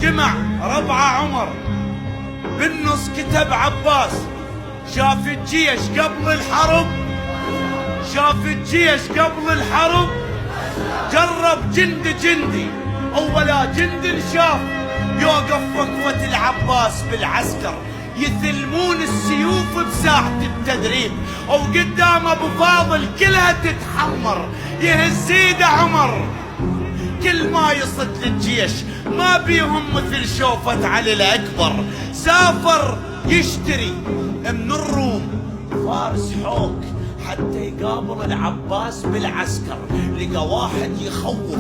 جمع ربعه عمر، بالنص كتب عباس. شاف الجيش قبل الحرب، شاف الجيش قبل الحرب، جرب جندي أولا جند شاف يوقف وقفة العباس بالعسكر، يثلمون السيوف بساحة التدريب، وقدام أبو فاضل كلها تتحمر، يهز ايده عمر كل ما يصد للجيش، ما بيهم مثل شوفة علي الأكبر. سافر يشتري من الروم فارس حوك حتى يقابل العباس بالعسكر، لقى واحد يخوف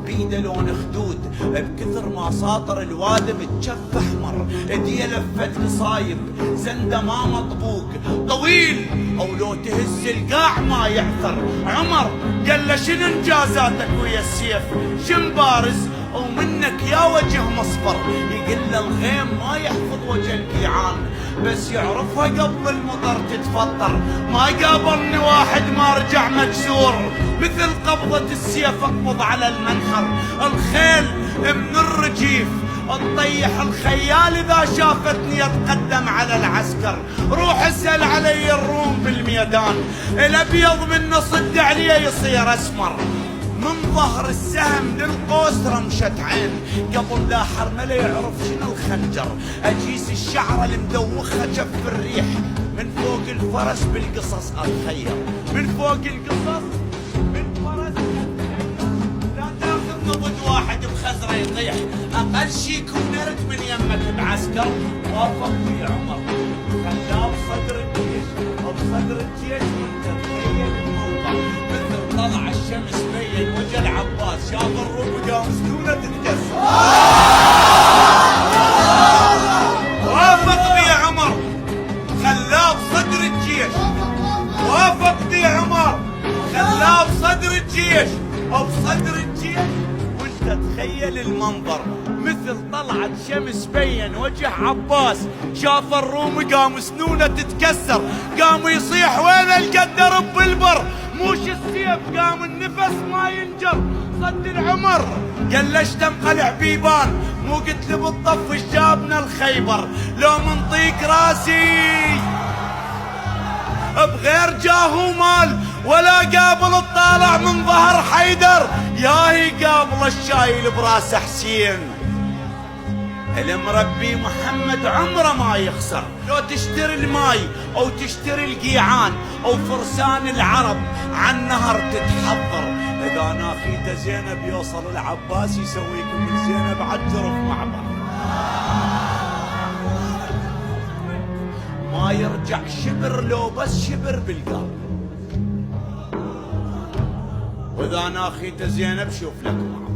بيده لون خدود، بكثر ما ساطر الوادم تشف احمر، ايديه لفت قصايب، زنده ما مطبوق طويل، او لو تهز القاع ما يعثر. عمر قال له شنو انجازاتك ويا السيف؟ شن بارز ومنك يا وجه مصفر؟ يقول له الغيم ما يحفظ وجه القيعان، بس يعرفها قبل المطر تتفطر. ما قابلني واحد ما رجع مكسور، مثل قبضة السيف اقبض على المنحر. الخيل من الرجيف تطيح الخيال اذا شافتني اتقدم على العسكر. روح اسأل علي الروم بالميدان، الابيض من صد عليه يصير اسمر. من ظهر السهم للقوس رمشة عين، قبل لا حرمله يعرف شنو الخنجر. اجيس الشعر المدوخه جف الريح، من فوق الفرس بالقصص اتخير، من فوق القصص بالفرس لا تاخذ نبض واحد بخزره يطيح، اقل شي يكون نرد من يمك بعسكر. وافق في عمر خلاه بصدر الجيش، بصدر الجيش وانت تخيل الموضع، مثل طلع الشمس بين وجه العباس، شاف الروم وقام سنونه تتكسر. وافق بي عمر خلاه بصدر الجيش، وافق بي عمر خلاه بصدر الجيش، وبصدر الجيش وانت تخيل المنظر، مثل طلعت شمس بين وجه عباس، شاف الروم قام سنونه تتكسر، قام يصيح وين القدر بالبر، موش السيف قام النفس ما ينجر. صد العمر قال ليش تنقلع بيبان، مو قلت لي بالطف ايش جابنا الخيبر، لو منطيك راسي بغير جاه ومال، ولا قابل الطالع من ظهر حيدر، ياهي قابل الشايل براس حسين. المربي محمد عمره ما يخسر، لو تشتري الماي او تشتري القيعان او فرسان العرب عن نهر تتحضر. اذا ناخيته زينب يوصل العباس يسويكم من زينب عالجرف معبر، ما يرجع شبر لو بس شبر بالقلب. واذا ناخيته زينب شوف لك معبر.